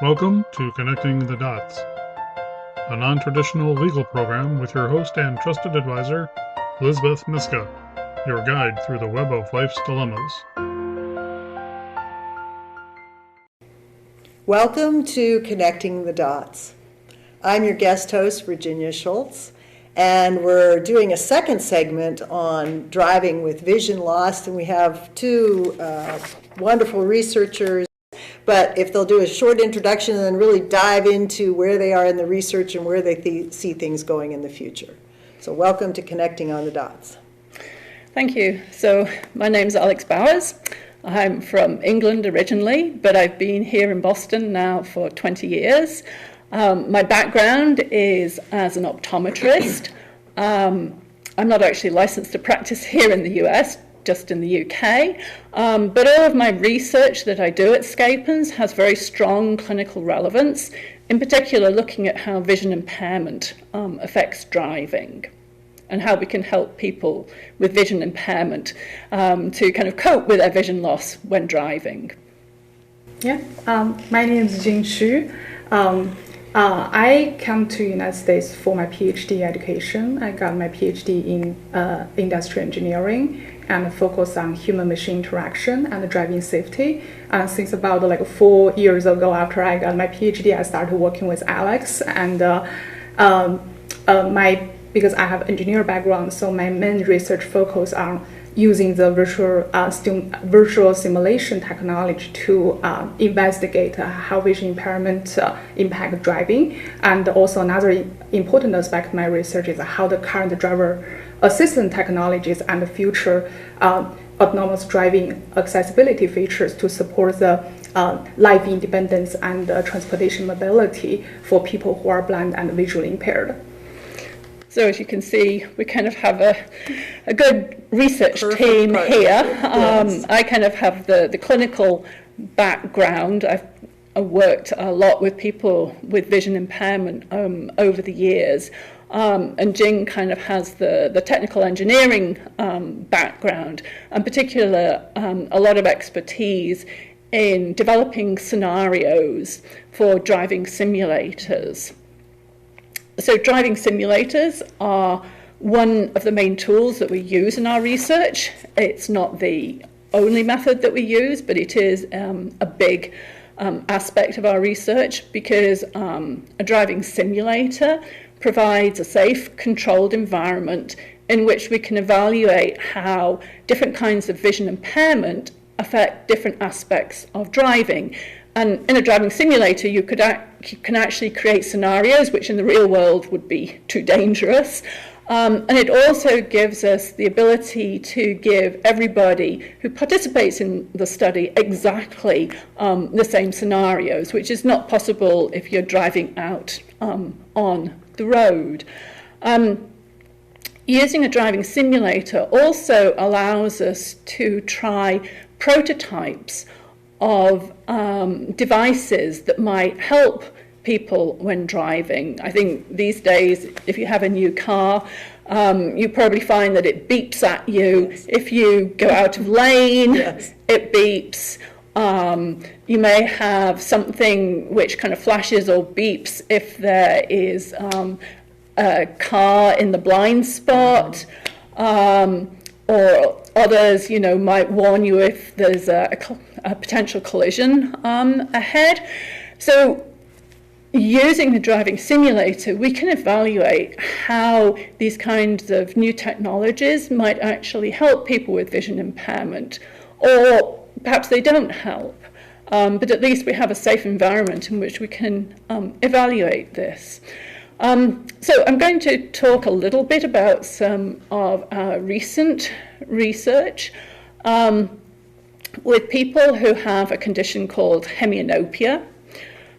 Welcome to Connecting the Dots, a non-traditional legal program with your host and trusted advisor, Liz Myska, your guide through the web of life's dilemmas. Welcome to Connecting the Dots. I'm your guest host, Virginia Schultz, and we're doing a second segment on driving with vision loss, and we have two wonderful researchers. But if they'll do a short introduction and then really dive into where they are in the research and where they see things going in the future. So welcome to Connecting on the Dots. Thank you. So my name's Alex Bowers. I'm from England originally, but I've been here in Boston now for 20 years. My background is as an optometrist. I'm not actually licensed to practice here in the US, just in the UK, but all of my research that I do at Scapens has very strong clinical relevance, in particular looking at how vision impairment affects driving and how we can help people with vision impairment to kind of cope with their vision loss when driving. Yeah, my name is Jing Xu. I came to the United States for my PhD education. I got my PhD in industrial engineering and focus on human-machine interaction and driving safety. And since about 4 years ago, after I got my PhD, I started working with Alex. And because I have engineer background, so my main research focus on using the virtual simulation technology to investigate how vision impairment impact driving. And also another important aspect of my research is how the current driver assistant technologies and the future autonomous driving accessibility features to support the life independence and transportation mobility for people who are blind and visually impaired. So as you can see, we kind of have a good research team here. Yes. I kind of have the clinical background. I've worked a lot with people with vision impairment over the years. And Jing kind of has the technical engineering background, and particularly a lot of expertise in developing scenarios for driving simulators. So driving simulators are one of the main tools that we use in our research. It's not the only method that we use, but it is a big aspect of our research because a driving simulator provides a safe, controlled environment in which we can evaluate how different kinds of vision impairment affect different aspects of driving. And in a driving simulator, you can actually create scenarios which in the real world would be too dangerous. And it also gives us the ability to give everybody who participates in the study exactly the same scenarios, which is not possible if you're driving out on the road. Using a driving simulator also allows us to try prototypes of devices that might help people when driving. I think these days, if you have a new car, you probably find that it beeps at you. Yes. If you go out of lane, yes, it beeps. You may have something which kind of flashes or beeps if there is a car in the blind spot, or others, might warn you if there's a potential collision ahead. So using the driving simulator, we can evaluate how these kinds of new technologies might actually help people with vision impairment, or perhaps they don't help, but at least we have a safe environment in which we can evaluate this. So I'm going to talk a little bit about some of our recent research with people who have a condition called hemianopia.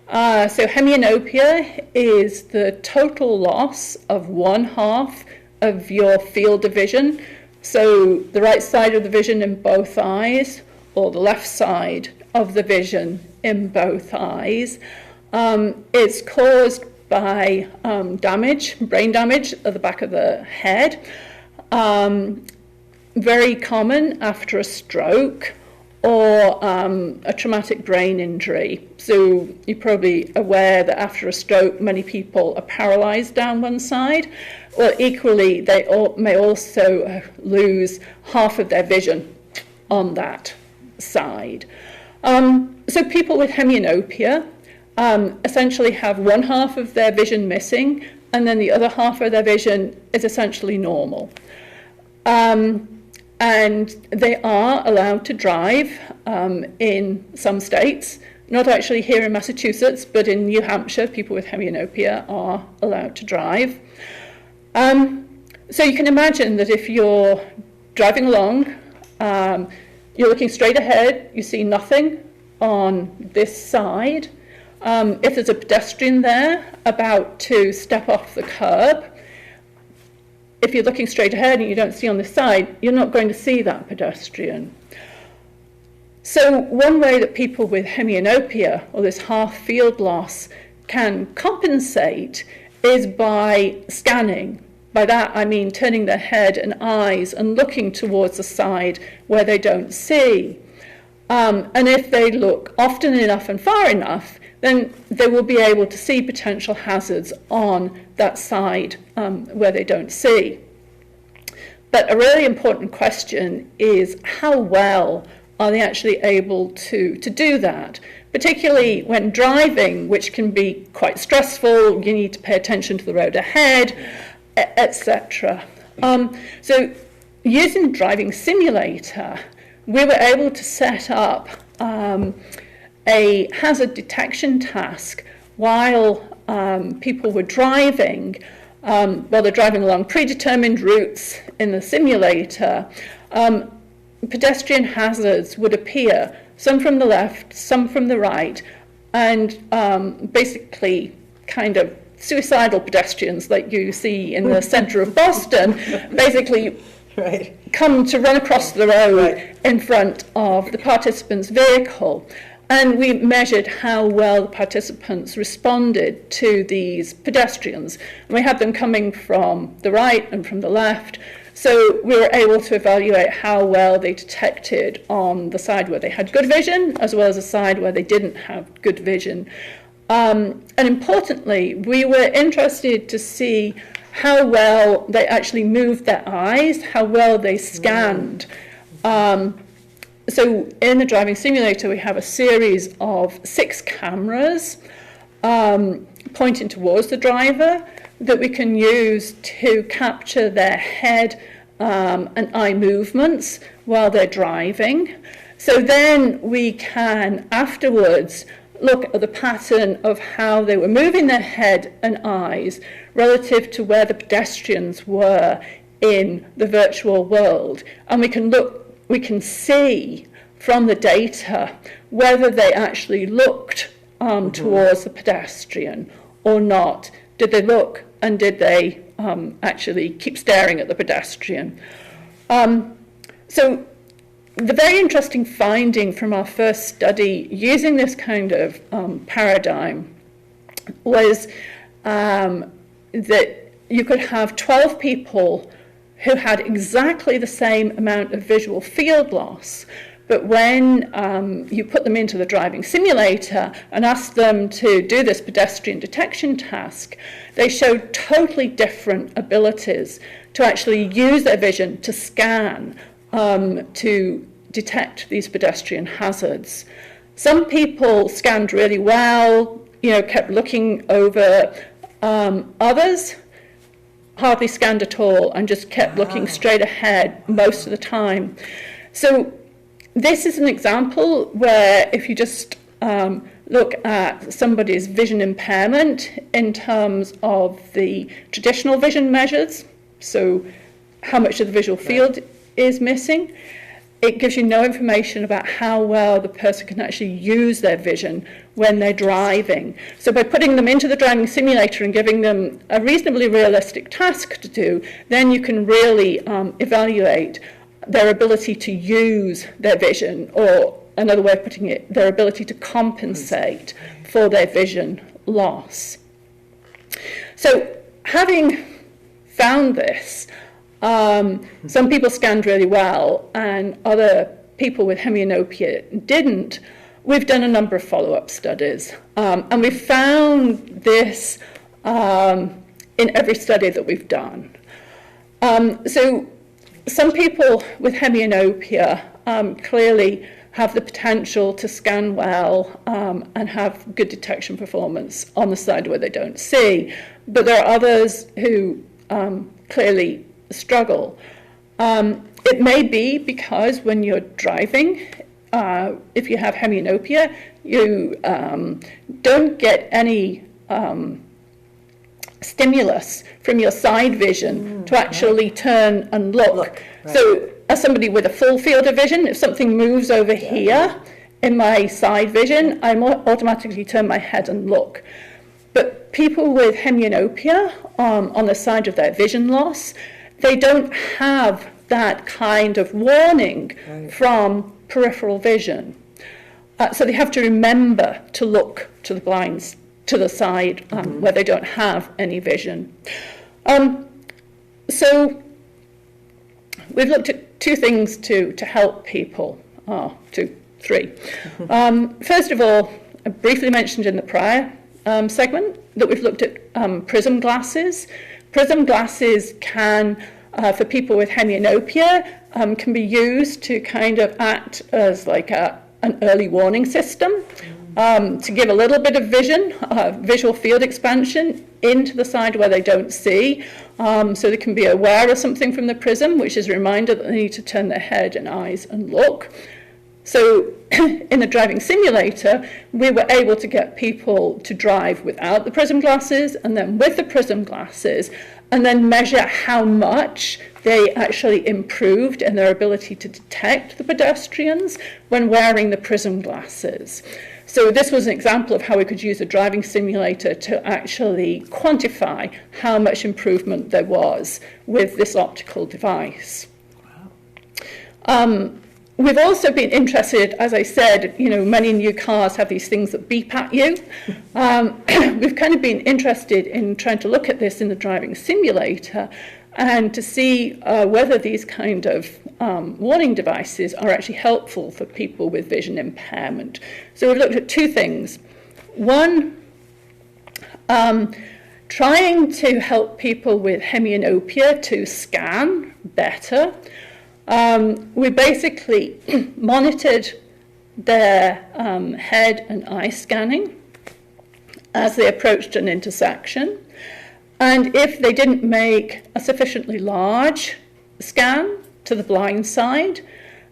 So hemianopia is the total loss of one half of your field of vision. So the right side of the vision in both eyes, or the left side of the vision in both eyes. It's caused by brain damage at the back of the head. Very common after a stroke or a traumatic brain injury. So you're probably aware that after a stroke, many people are paralyzed down one side. Well, equally, they may also lose half of their vision on that side. So people with hemianopia essentially have one half of their vision missing, and then the other half of their vision is essentially normal. And they are allowed to drive in some states, not actually here in Massachusetts, but in New Hampshire, people with hemianopia are allowed to drive. So you can imagine that if you're driving along, you're looking straight ahead, you see nothing on this side. If there's a pedestrian there about to step off the curb, if you're looking straight ahead and you don't see on this side, you're not going to see that pedestrian. So one way that people with hemianopia, or this half field loss, can compensate is by scanning. By that I mean turning their head and eyes and looking towards the side where they don't see. And if they look often enough and far enough, then they will be able to see potential hazards on that side where they don't see. But a really important question is how well are they actually able to do that? Particularly when driving, which can be quite stressful, you need to pay attention to the road ahead, etc. So using Driving Simulator, we were able to set up a hazard detection task while people were driving, while they're driving along predetermined routes in the simulator. Pedestrian hazards would appear, some from the left, some from the right, and basically kind of suicidal pedestrians like you see in the center of Boston, basically come to run across the road in front of the participant's vehicle. And we measured how well the participants responded to these pedestrians. And we had them coming from the right and from the left. So we were able to evaluate how well they detected on the side where they had good vision, as well as the side where they didn't have good vision. And importantly, we were interested to see how well they actually moved their eyes, how well they scanned. So in the driving simulator, we have a series of 6 cameras pointing towards the driver that we can use to capture their head and eye movements while they're driving. So then we can afterwards look at the pattern of how they were moving their head and eyes relative to where the pedestrians were in the virtual world. And we can see from the data whether they actually looked towards the pedestrian or not. Did they look, and did they actually keep staring at the pedestrian? So the very interesting finding from our first study using this kind of paradigm was that you could have 12 people who had exactly the same amount of visual field loss, but when you put them into the driving simulator and asked them to do this pedestrian detection task, they showed totally different abilities to actually use their vision to scan, to detect these pedestrian hazards. Some people scanned really well, kept looking over. Others hardly scanned at all and just kept looking straight ahead most of the time. So this is an example where if you just look at somebody's vision impairment in terms of the traditional vision measures, so how much of the visual field is missing, it gives you no information about how well the person can actually use their vision when they're driving. So by putting them into the driving simulator and giving them a reasonably realistic task to do, then you can really evaluate their ability to use their vision, or another way of putting it, their ability to compensate for their vision loss. So having found this, some people scanned really well and other people with hemianopia didn't, we've done a number of follow-up studies. And we found this in every study that we've done. So some people with hemianopia clearly have the potential to scan well and have good detection performance on the side where they don't see. But there are others who clearly struggle. It may be because when you're driving, if you have hemianopia, you don't get any stimulus from your side vision to actually turn and look. Right. So as somebody with a full field of vision, if something moves over here in my side vision, I automatically turn my head and look. But people with hemianopia on the side of their vision loss, they don't have that kind of warning from peripheral vision. So they have to remember to look to the blinds, to the side where they don't have any vision. So we've looked at two things to help people, three. First of all, I briefly mentioned in the prior segment that we've looked at prism glasses. Prism glasses can, for people with hemianopia, can be used to kind of act as like an early warning system, to give a little bit of vision, visual field expansion into the side where they don't see, so they can be aware of something from the prism, which is a reminder that they need to turn their head and eyes and look. So in the driving simulator, we were able to get people to drive without the prism glasses and then with the prism glasses, and then measure how much they actually improved in their ability to detect the pedestrians when wearing the prism glasses. So this was an example of how we could use a driving simulator to actually quantify how much improvement there was with this optical device. Wow. We've also been interested, as I said, many new cars have these things that beep at you. We've kind of been interested in trying to look at this in the driving simulator and to see whether these kind of warning devices are actually helpful for people with vision impairment. So we've looked at two things. One, trying to help people with hemianopia to scan better. We basically monitored their head and eye scanning as they approached an intersection. And if they didn't make a sufficiently large scan to the blind side,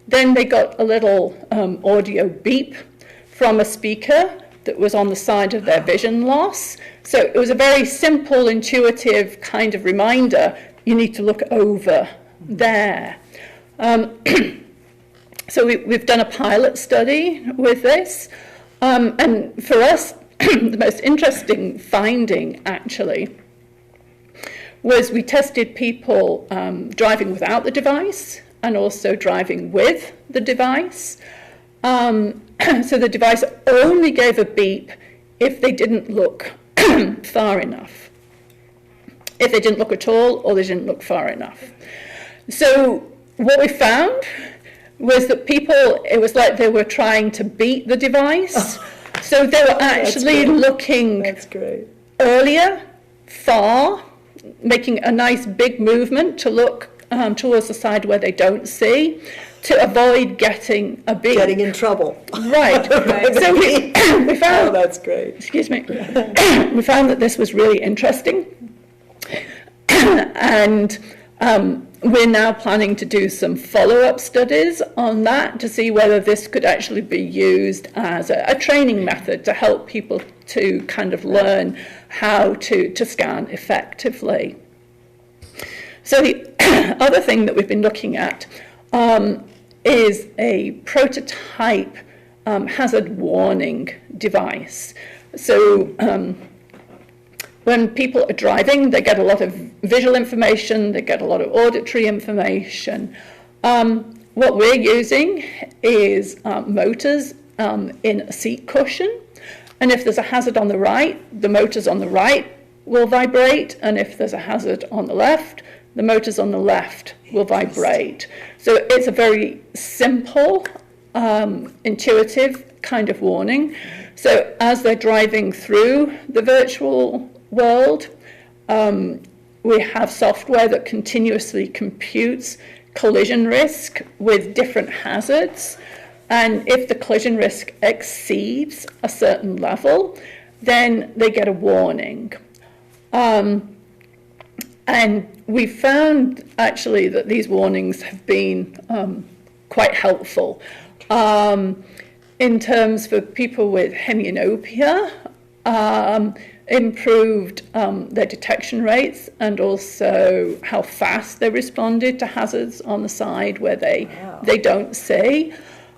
then they got a little audio beep from a speaker that was on the side of their vision loss. So it was a very simple, intuitive kind of reminder, you need to look over there. So we've done a pilot study with this, and for us, the most interesting finding, actually, was we tested people driving without the device and also driving with the device. So the device only gave a beep if they didn't look far enough. If they didn't look at all, or they didn't look far enough. So what we found was that people, it was like they were trying to beat the device. So they were actually looking earlier, far, making a nice big movement to look towards the side where they don't see, to avoid getting a beep. Getting in trouble. Right. So we found... Oh, that's great. Excuse me. We found that this was really interesting. And we're now planning to do some follow-up studies on that to see whether this could actually be used as a training method to help people to kind of learn how to scan effectively. So the other thing that we've been looking at is a prototype hazard warning device. So when people are driving, they get a lot of visual information, they get a lot of auditory information. What we're using is motors in a seat cushion. And if there's a hazard on the right, the motors on the right will vibrate. And if there's a hazard on the left, the motors on the left will vibrate. So it's a very simple, intuitive kind of warning. So as they're driving through the virtual world, we have software that continuously computes collision risk with different hazards. And if the collision risk exceeds a certain level, then they get a warning. And we found actually that these warnings have been quite helpful in terms for people with hemianopia, improved their detection rates and also how fast they responded to hazards on the side where they don't see.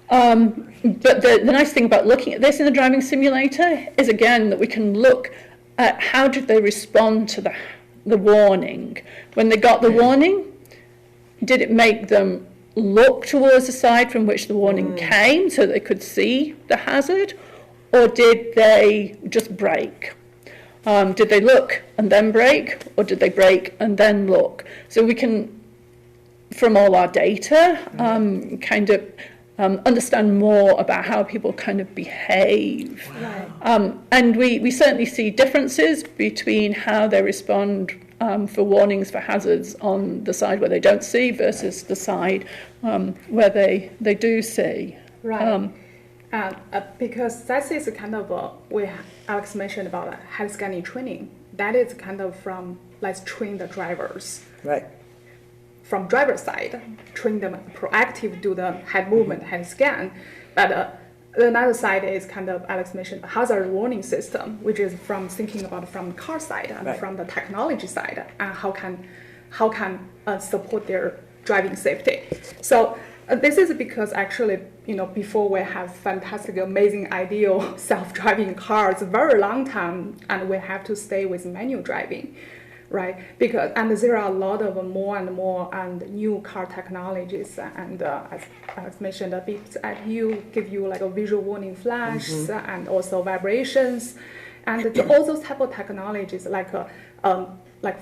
But the nice thing about looking at this in the driving simulator is, again, that we can look at how did they respond to the warning. When they got the warning, did it make them look towards the side from which the warning came so they could see the hazard, or did they just brake? Did they look and then brake, or did they brake and then look? So we can, from all our data, kind of understand more about how people kind of behave. Wow. And we certainly see differences between how they respond for warnings for hazards on the side where they don't see versus the side where they do see. Right. Because that is kind of, Alex mentioned about head scanning training. That is kind of from, let's train the drivers. Right. From driver's side, train them proactive, do the head movement, head scan. But another side is kind of, Alex mentioned, hazard warning system, which is from thinking about from the car side and from the technology side, and how can support their driving safety. So this is because actually, before we have fantastic, amazing, ideal self-driving cars, very long time, and we have to stay with manual driving. Right, and there are a lot of more and more new car technologies, and as Alex mentioned, a bit at you give you like a visual warning flash and also vibrations, and all those type of technologies like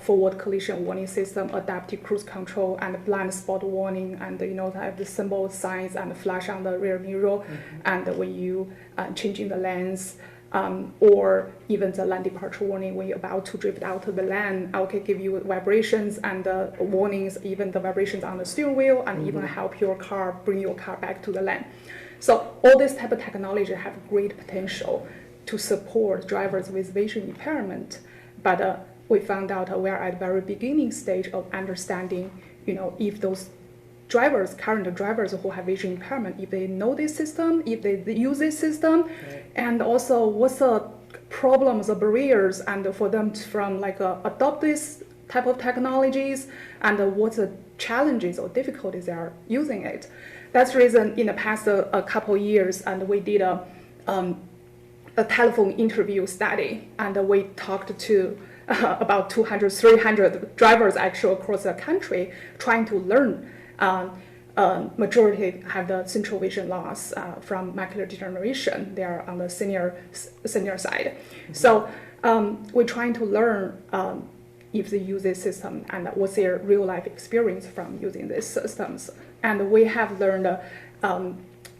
forward collision warning system, adaptive cruise control, and blind spot warning, and have the symbol signs and flash on the rear mirror, and when you changing the lanes. Or even the lane departure warning when you're about to drift out of the lane, okay, give you vibrations and warnings, even the vibrations on the steering wheel, and even help your car, bring your car back to the lane. So all this type of technology have great potential to support drivers with vision impairment. But we found out we're at the very beginning stage of understanding, if those current drivers who have vision impairment, if they know this system, if they use this system, and also what's the problems or barriers, and for them to adopt this type of technologies, and what's the challenges or difficulties they are using it. That's the reason in the past a couple years, and we did a telephone interview study, and we talked to about 200, 300 drivers actually across the country, trying to learn. Majority have the central vision loss from macular degeneration. They are on the senior side. So we're trying to learn if they use this system and what's their real life experience from using these systems. And we have learned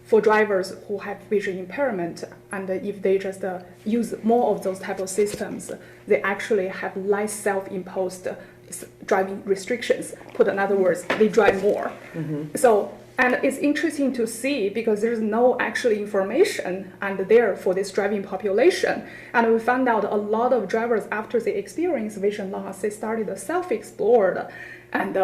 for drivers who have vision impairment, and if they just use more of those type of systems, they actually have less self-imposed driving restrictions. Put in other words, they drive more. So, and it's interesting to see because there's no actual information and there for this driving population. And we found out a lot of drivers after they experience vision loss, they started to self-explore and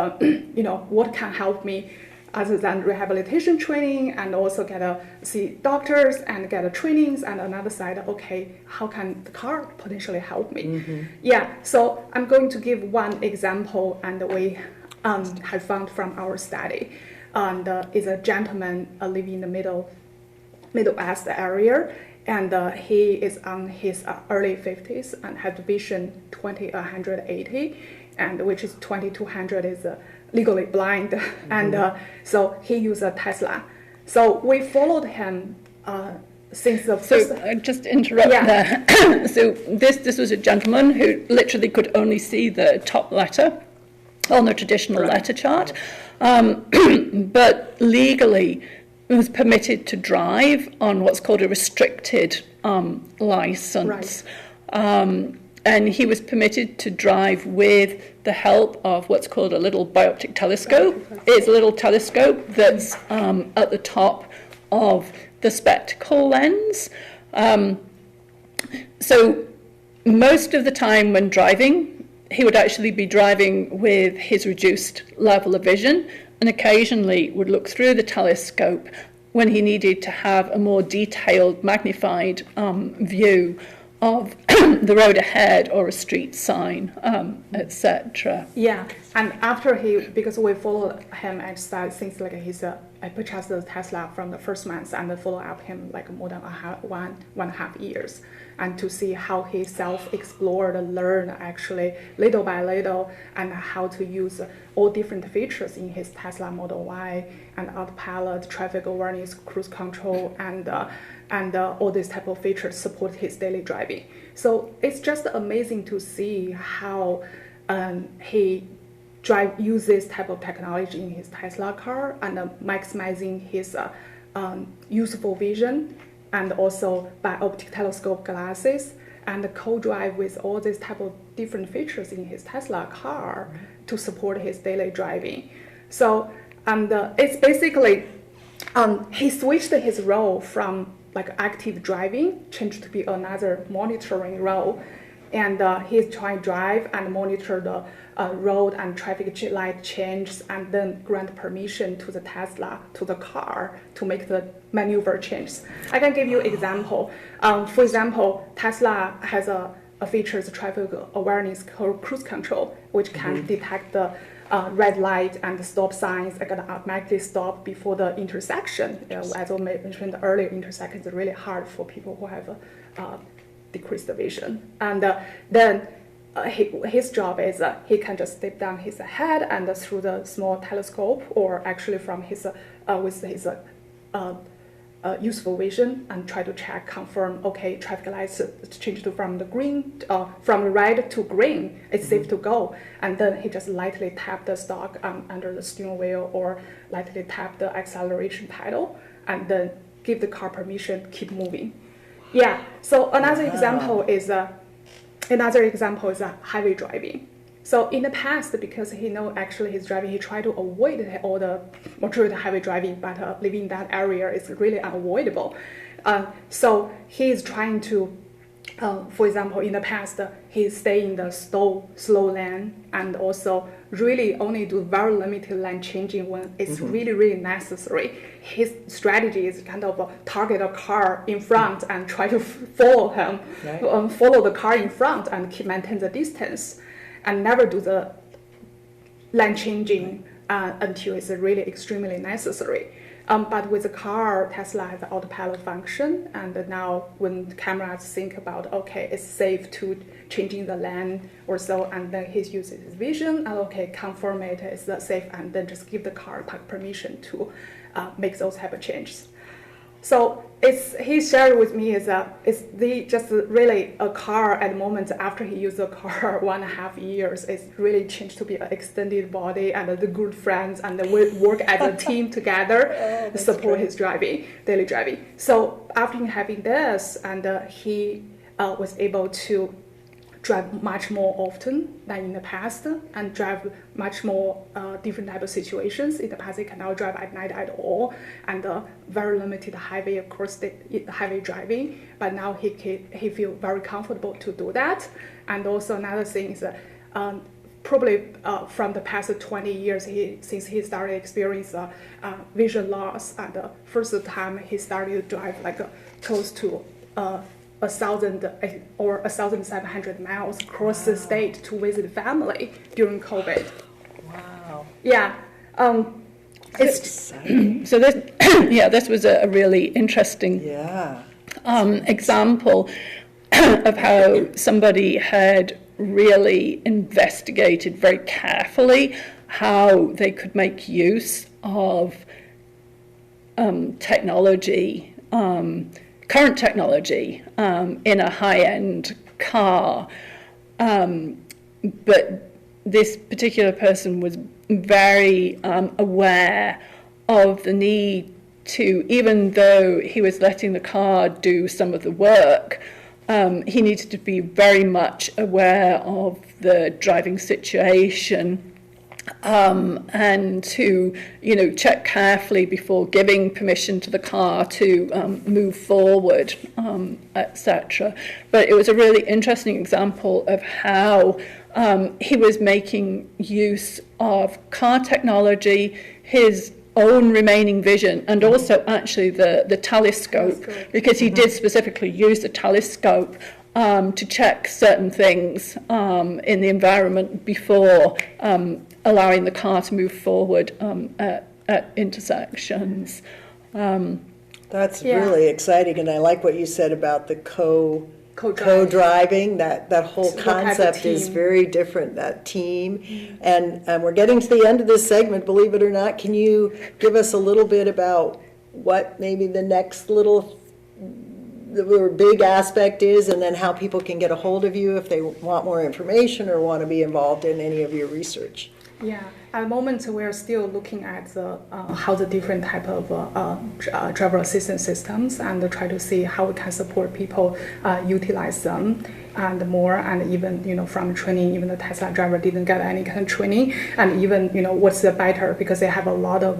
what can help me other than rehabilitation training, and also get to see doctors and get trainings, and another side, okay, how can the car potentially help me? Yeah, so I'm going to give one example, and we have found from our study, and is a gentleman living in the Middle West area, and he is on his early 50s and has vision 20/180, and which is 20/200 is legally blind, and so he used a Tesla. So we followed him since the first. So just interrupt there. So this was a gentleman who literally could only see the top letter on the traditional letter chart, but legally was permitted to drive on what's called a restricted license. And he was permitted to drive with the help of what's called a little bioptic telescope. It's a little telescope that's at the top of the spectacle lens. So most of the time when driving, he would actually be driving with his reduced level of vision, and occasionally would look through the telescope when he needed to have a more detailed, magnified view of the road ahead or a street sign, etc. Yeah, and after because we followed him exercise since like I purchased the Tesla from the first month and follow up him like more than 1.5 years, and to see how he self-explored and learned actually little by little, and how to use all different features in his Tesla Model Y and autopilot, traffic awareness, cruise control, and all these type of features support his daily driving. So it's just amazing to see how he use this type of technology in his Tesla car and maximizing his useful vision, and also by optic telescope glasses, and co-drive with all these type of different features in his Tesla car to support his daily driving. So it's basically he switched his role from like active driving, changed to be another monitoring role, and he's trying to drive and monitor the road and traffic light changes, and then grant permission to the Tesla, to the car, to make the maneuver changes. I can give you an example. For example, Tesla has a feature, traffic awareness cruise control, which can detect the red light and the stop signs are going to automatically stop before the intersection. As I mentioned earlier, intersections are really hard for people who have decreased vision. And then his job is he can just step down his head and through the small telescope, or actually from his with his useful vision, and try to check, confirm, okay, traffic lights changed from the green, from red to green, it's safe to go. And then he just lightly tap the stalk under the steering wheel, or lightly tap the acceleration pedal, and then give the car permission, keep moving. Yeah, so another example is highway driving. So in the past, because he know actually he's driving, he tried to avoid all the majority highway driving, but living in that area is really unavoidable. So he is trying to, for example, in the past, he stay in the slow lane, and also really only do very limited lane changing when it's really, really necessary. His strategy is kind of target a car in front and try to follow him, follow the car in front and maintain the distance, and never do the lane changing until it's really extremely necessary. But with the car, Tesla has the autopilot function, and now when cameras think about, okay, it's safe to changing the lane or so, and then he uses his vision, and okay, confirm it is safe, and then just give the car permission to make those type of changes. So he shared with me it's just really a car at the moment after he used the car 1.5 years. It's really changed to be an extended body and the good friends, and we work as a team together to support his daily driving. So after having this, and he was able to drive much more often than in the past, and drive much more different type of situations. In the past, he cannot drive at night at all, and very limited highway, of course, highway driving. But now he feel very comfortable to do that. And also another thing is probably from the past 20 years, since he started experience vision loss, and the first time he started to drive like close to 1,000 or 1,700 miles across the state to visit family during COVID. Wow. Yeah. It's exciting. So this was a really interesting example of how somebody had really investigated very carefully how they could make use of technology, current technology in a high-end car, but this particular person was very aware of the need to, even though he was letting the car do some of the work, he needed to be very much aware of the driving situation, and to, check carefully before giving permission to the car to move forward, etc. But it was a really interesting example of how he was making use of car technology, his own remaining vision, and also actually the telescope, because he did specifically use the telescope to check certain things in the environment before allowing the car to move forward at intersections. That's really exciting, and I like what you said about the co-driving. That whole concept is very different, that team. And we're getting to the end of this segment, believe it or not. Can you give us a little bit about what maybe the next little big aspect is, and then how people can get a hold of you if they want more information or want to be involved in any of your research? Yeah, at the moment we're still looking at how the different type of driver assistance systems, and try to see how we can support people utilize them and more, and even from training, even the Tesla driver didn't get any kind of training, and even what's the better, because they have a lot of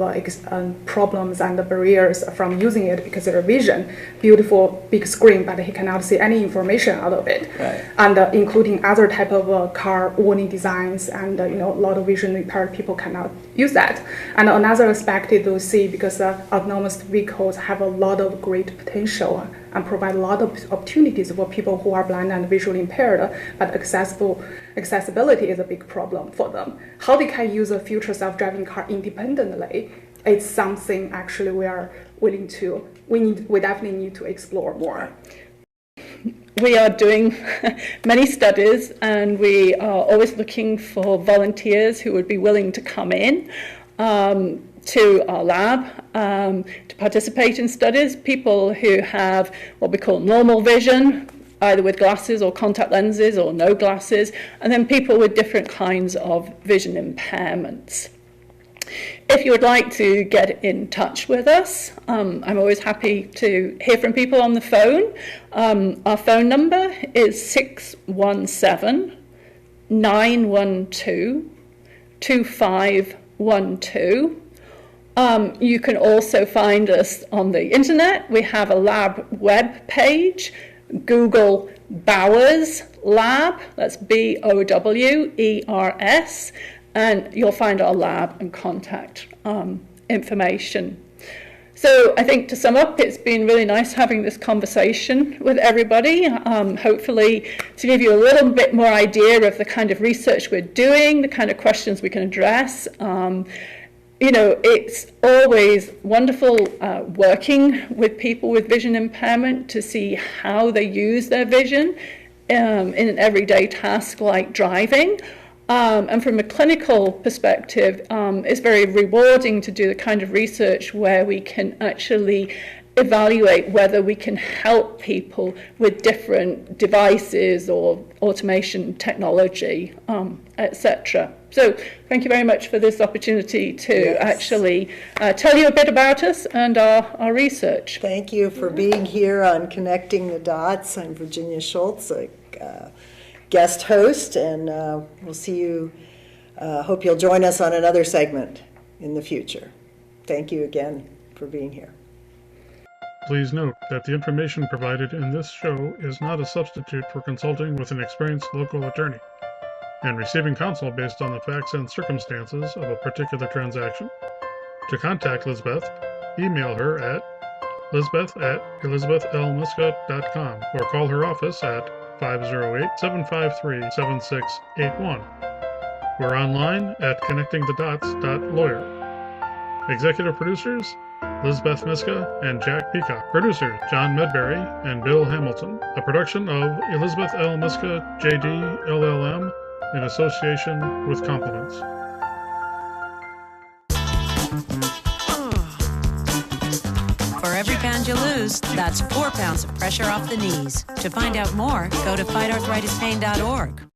problems and barriers from using it because of their vision, beautiful big screen, but he cannot see any information out of it, right. And including other type of car warning designs, and a lot of vision impaired people cannot use that. And another aspect is to see, because autonomous vehicles have a lot of great potential and provide a lot of opportunities for people who are blind and visually impaired, but accessibility is a big problem for them. How they can use a future self-driving car independently, it's something actually we are willing to, we definitely need to explore more. We are doing many studies, and we are always looking for volunteers who would be willing to come in to our lab to participate in studies, people who have what we call normal vision, either with glasses or contact lenses or no glasses, and then people with different kinds of vision impairments. If you would like to get in touch with us, I'm always happy to hear from people on the phone. Our phone number is 617-912-2512. You can also find us on the internet. We have a lab web page. Google Bowers Lab, that's BOWERS, and you'll find our lab and contact information. So I think, to sum up, it's been really nice having this conversation with everybody, hopefully to give you a little bit more idea of the kind of research we're doing, the kind of questions we can address. It's always wonderful working with people with vision impairment to see how they use their vision in an everyday task like driving. And from a clinical perspective, it's very rewarding to do the kind of research where we can actually evaluate whether we can help people with different devices or automation technology, etc. So thank you very much for this opportunity to actually tell you a bit about us and our research. Thank you for being here on Connecting the Dots. I'm Virginia Schultz, a guest host, and we'll see you. Hope you'll join us on another segment in the future. Thank you again for being here. Please note that the information provided in this show is not a substitute for consulting with an experienced local attorney and receiving counsel based on the facts and circumstances of a particular transaction. To contact Lizbeth, email her at lizbeth@elizabethlmyska.com or call her office at 508-753-7681. We're online at connectingthedots.lawyer. Executive producers, Liz Myska and Jack Peacock. Producers, John Medberry and Bill Hamilton. A production of Elizabeth L. Myska, J.D., LLM, in association with Compliments. For every pound you lose, that's 4 pounds of pressure off the knees. To find out more, go to fightarthritispain.org.